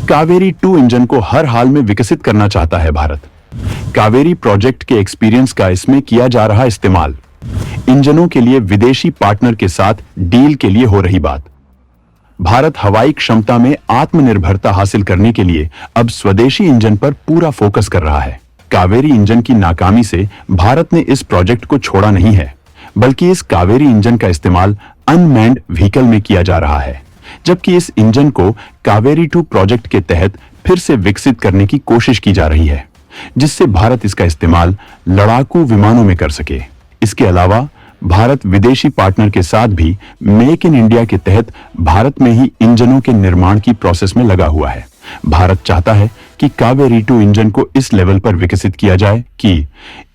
Kaveri 2 engine को हर हाल में विकसित करना चाहता है भारत। कावेरी प्रोजेक्ट के एक्सपीरियंस का इसमें किया जा रहा इस्तेमाल, इंजनों के लिए विदेशी पार्टनर के साथ डील के लिए हो रही बात। भारत हवाई क्षमता में आत्मनिर्भरता हासिल करने के लिए अब स्वदेशी इंजन पर पूरा फोकस कर रहा है। कावेरी इंजन की नाकामी से भारत ने इस प्रोजेक्ट को छोड़ा नहीं है, बल्कि इस कावेरी इंजन का इस्तेमाल अनमैन्ड व्हीकल में किया जा रहा है, जबकि इस इंजन को कावेरी 2 प्रोजेक्ट के तहत फिर से विकसित करने की कोशिश की जा रही है, जिससे भारत इसका इस्तेमाल लड़ाकू विमानों में कर सके। इसके अलावा भारत विदेशी पार्टनर के साथ भी मेक इन इंडिया के तहत भारत में ही इंजनों के निर्माण की प्रोसेस में लगा हुआ है। भारत चाहता है कि कावेरी 2 इंजन को इस लेवल पर विकसित किया जाए कि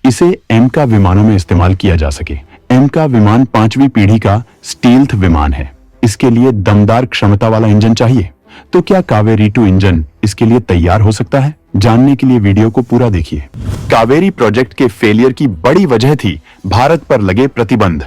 इसे एमका विमानों में इस्तेमाल किया जा सके। एमका विमान 5वीं पीढ़ी का स्टील्थ विमान है। इसके लिए दमदार क्षमता वाला इंजन चाहिए। तो क्या कावेरी 2 इंजन इसके लिए तैयार हो सकता है? जानने के लिए वीडियो को पूरा देखिए। कावेरी प्रोजेक्ट के फेलियर की बड़ी वजह थी भारत पर लगे प्रतिबंध।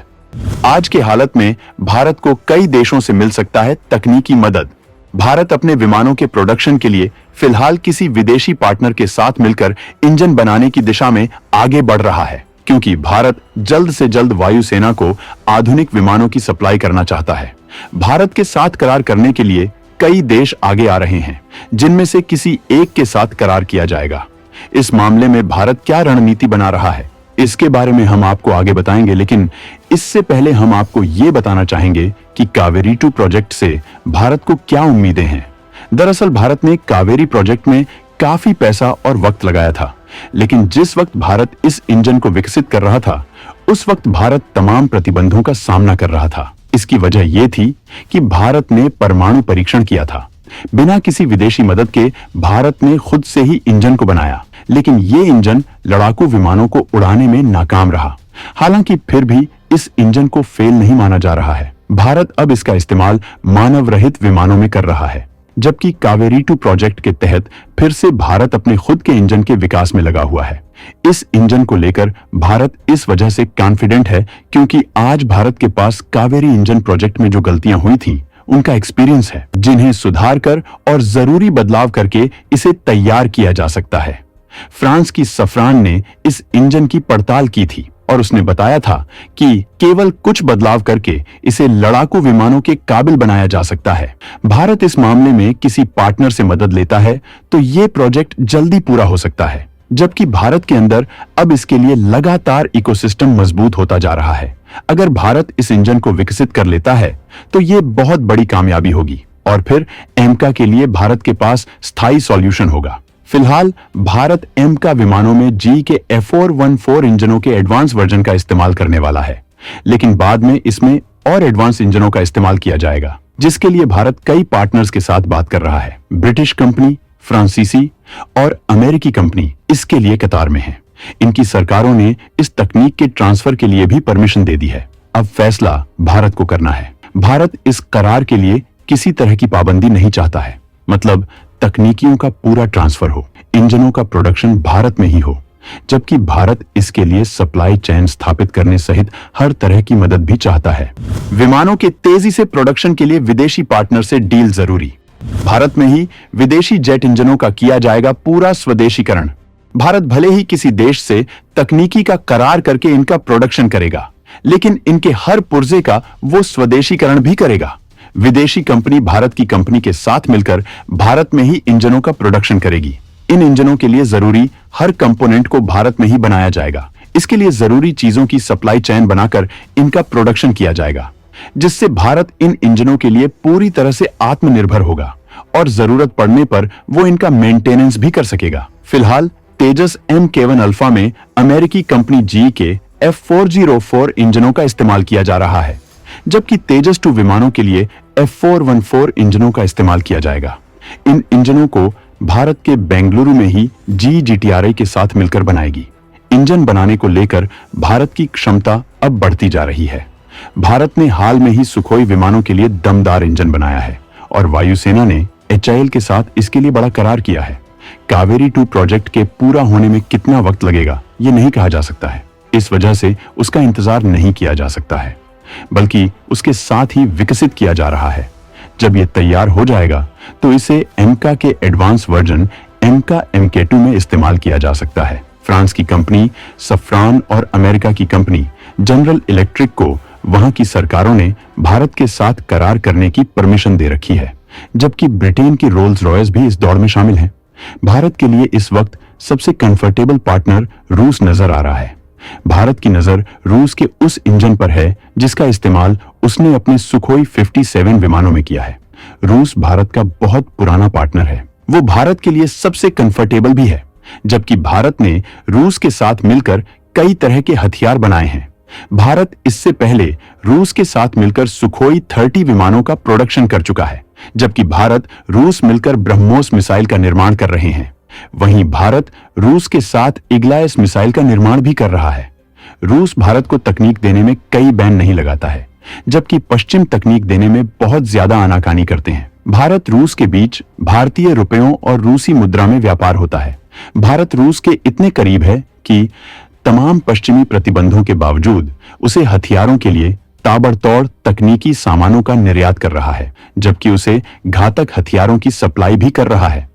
आज के हालत में भारत को कई देशों से मिल सकता है तकनीकी मदद। भारत अपने विमानों के प्रोडक्शन के लिए फिलहाल किसी विदेशी पार्टनर के साथ मिलकर इंजन बनाने की दिशा में आगे बढ़ रहा है, क्योंकि भारत जल्द से जल्द वायुसेना को आधुनिक विमानों की सप्लाई करना चाहता है। भारत के साथ करार करने के लिए कई देश आगे आ रहे हैं, जिनमें से किसी एक के साथ करार किया जाएगा। इस मामले में भारत क्या रणनीति बना रहा है, इसके बारे में हम आपको आगे बताएंगे, लेकिन इससे पहले हम आपको ये बताना चाहेंगे कि कावेरी 2 प्रोजेक्ट से भारत को क्या उम्मीदें हैं। दरअसल भारत ने कावेरी प्रोजेक्ट में काफी पैसा और वक्त लगाया था, लेकिन जिस वक्त भारत इस इंजन को विकसित कर रहा था, उस वक्त भारत तमाम प्रतिबंधों का सामना कर रहा था। इसकी वजह यह थी कि भारत ने परमाणु परीक्षण किया था। बिना किसी विदेशी मदद के भारत ने खुद से ही इंजन को बनाया, लेकिन ये इंजन लड़ाकू विमानों को उड़ाने में नाकाम रहा। हालांकि फिर भी इस इंजन को फेल नहीं माना जा रहा है। भारत अब इसका इस्तेमाल मानव रहित विमानों में कर रहा है, जबकि कावेरी 2 प्रोजेक्ट के तहत फिर से भारत अपने खुद के इंजन के विकास में लगा हुआ है। इस इंजन को लेकर भारत इस वजह से कॉन्फिडेंट है क्योंकि आज भारत के पास कावेरी इंजन प्रोजेक्ट में जो गलतियां हुई थी, उनका एक्सपीरियंस है, जिन्हें सुधार कर और जरूरी बदलाव करके इसे तैयार किया जा सकता है। फ्रांस की सफ्रान ने इस इंजन की पड़ताल की थी और उसने बताया था कि केवल कुछ बदलाव करके इसे लड़ाकू विमानों के काबिल बनाया जा सकता है। भारत इस मामले में किसी पार्टनर से मदद लेता है तो ये प्रोजेक्ट जल्दी पूरा हो सकता है, जबकि भारत के अंदर अब इसके लिए लगातार इकोसिस्टम मजबूत होता जा रहा है। अगर भारत इस इंजन को विकसित कर लेता है तो ये बहुत बड़ी कामयाबी होगी और फिर एमका के लिए भारत के पास स्थायी सॉल्यूशन होगा। फिलहाल भारत एमका विमानों में जी के F414 इंजनों के एडवांस वर्जन का इस्तेमाल करने वाला है, लेकिन बाद में इसमें और एडवांस इंजनों का इस्तेमाल किया जाएगा, जिसके लिए भारत कई पार्टनर्स के साथ बात कर रहा है। ब्रिटिश कंपनी, फ्रांसीसी और अमेरिकी कंपनी इसके लिए कतार में है। इनकी सरकारों ने इस तकनीक के ट्रांसफर के लिए भी परमिशन दे दी है। अब फैसला भारत को करना है। भारत इस करार के लिए किसी तरह की पाबंदी नहीं चाहता है, मतलब तकनीकियों का पूरा ट्रांसफर हो, इंजनों का प्रोडक्शन भारत में ही हो, जबकि भारत इसके लिए सप्लाई चेन स्थापित करने सहित हर तरह की मदद भी चाहता है। विमानों के तेजी से प्रोडक्शन के लिए विदेशी पार्टनर से डील जरूरी। भारत में ही विदेशी जेट इंजनों का किया जाएगा पूरा स्वदेशीकरण। भारत भले ही किसी देश से तकनीकी का करार करके इनका प्रोडक्शन करेगा, लेकिन इनके हर पुर्जे का वो स्वदेशीकरण भी करेगा। विदेशी कंपनी भारत की कंपनी के साथ मिलकर भारत में ही इंजनों का प्रोडक्शन करेगी। इन इंजनों के लिए जरूरी हर कंपोनेंट को भारत में ही बनाया जाएगा। इसके लिए जरूरी चीजों की सप्लाई चेन बनाकर इनका प्रोडक्शन किया जाएगा, जिससे भारत इन इंजनों के लिए पूरी तरह से आत्मनिर्भर होगा और जरूरत पड़ने पर वो इनका मेंटेनेंस भी कर सकेगा। फिलहाल तेजस MK1 अल्फा में अमेरिकी कंपनी जी के F404 इंजनों का इस्तेमाल किया जा रहा है, जबकि तेजस 2 विमानों के लिए F414 इंजनों का इस्तेमाल किया जाएगा। इन इंजनों को भारत के बेंगलुरु में ही GTRI के साथ मिलकर बनाएगी। इंजन बनाने को लेकर भारत की क्षमता अब बढ़ती जा रही है। भारत ने हाल में ही सुखोई विमानों के लिए दमदार इंजन बनाया है और वायुसेना ने HAL के साथ इसके लिए बड़ा करार किया है। कावेरी 2 प्रोजेक्ट के पूरा होने में कितना वक्त लगेगा ये नहीं कहा जा सकता है। इस वजह से उसका इंतजार नहीं किया जा सकता है, बल्कि उसके साथ ही विकसित किया जा रहा है। जब यह तैयार हो जाएगा तो इसे एमका के एडवांस वर्जन एमका MK2 में इस्तेमाल किया जा सकता है। फ्रांस की कंपनी सफ्रान और अमेरिका की कंपनी जनरल इलेक्ट्रिक को वहां की सरकारों ने भारत के साथ करार करने की परमिशन दे रखी है, जबकि ब्रिटेन की रोल्स रॉयस भी इस दौड़ में शामिल है। भारत के लिए इस वक्त सबसे कंफर्टेबल पार्टनर रूस नजर आ रहा है। भारत की नजर रूस के उस इंजन पर है जिसका इस्तेमाल उसने अपने सुखोई 57 विमानों में किया है। रूस भारत का बहुत पुराना पार्टनर है, वो भारत के लिए सबसे कंफर्टेबल भी है, जबकि भारत ने रूस के साथ मिलकर कई तरह के हथियार बनाए हैं। भारत इससे पहले रूस के साथ मिलकर सुखोई 30 विमानों का प्रोडक्शन कर चुका है, जबकि भारत रूस मिलकर ब्रह्मोस मिसाइल का निर्माण कर रहे हैं। वहीं भारत रूस के साथ इग्लायस मिसाइल का निर्माण भी कर रहा है। रूस भारत को तकनीक देने में कई बैन नहीं लगाता है, जबकि पश्चिम तकनीक देने में बहुत ज्यादा आनाकानी करते हैं। भारत रूस के बीच भारतीय रुपयों और रूसी मुद्रा में व्यापार होता है। भारत रूस के इतने करीब है कि तमाम पश्चिमी प्रतिबंधों के बावजूद उसे हथियारों के लिए ताबड़तोड़ तकनीकी सामानों का निर्यात कर रहा है, जबकि उसे घातक हथियारों की सप्लाई भी कर रहा है।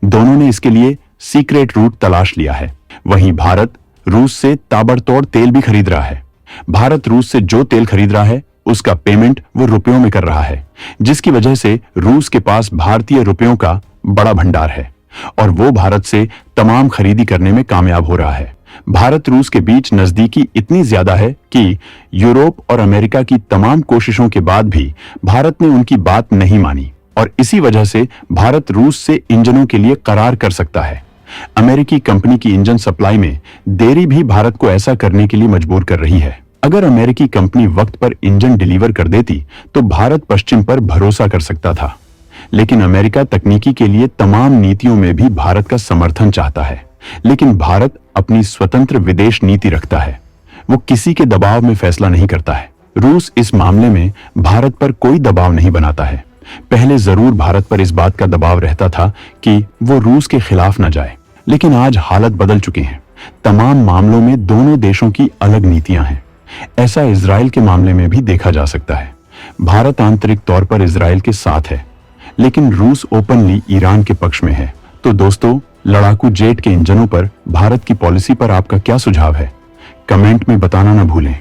दोनों ने इसके लिए सीक्रेट रूट तलाश लिया है। वहीं भारत रूस से ताबड़तोड़ तेल भी खरीद रहा है। भारत रूस से जो तेल खरीद रहा है उसका पेमेंट वो रुपयों में कर रहा है, जिसकी वजह से रूस के पास भारतीय रुपयों का बड़ा भंडार है और वो भारत से तमाम खरीदी करने में कामयाब हो रहा है। भारत रूस के बीच नजदीकी इतनी ज्यादा है कि यूरोप और अमेरिका की तमाम कोशिशों के बाद भी भारत ने उनकी बात नहीं मानी और इसी वजह से भारत रूस से इंजनों के लिए करार कर सकता है। अमेरिकी कंपनी की इंजन सप्लाई में देरी भी भारत को ऐसा करने के लिए मजबूर कर रही है। अगर अमेरिकी कंपनी वक्त पर इंजन डिलीवर कर देती तो भारत पश्चिम पर भरोसा कर सकता था, लेकिन अमेरिका तकनीकी के लिए तमाम नीतियों में भी भारत का समर्थन चाहता है। लेकिन भारत अपनी स्वतंत्र विदेश नीति रखता है, वो किसी के दबाव में फैसला नहीं करता है। रूस इस मामले में भारत पर कोई दबाव नहीं बनाता है। पहले जरूर भारत पर इस बात का दबाव रहता था कि वो रूस के खिलाफ न जाए, लेकिन आज हालत बदल चुके हैं। तमाम मामलों में दोनों देशों की अलग नीतियां हैं। ऐसा इजराइल के मामले में भी देखा जा सकता है। भारत आंतरिक तौर पर इजराइल के साथ है, लेकिन रूस ओपनली ईरान के पक्ष में है। तो दोस्तों, लड़ाकू जेट के इंजनों पर भारत की पॉलिसी पर आपका क्या सुझाव है? कमेंट में बताना न भूलें।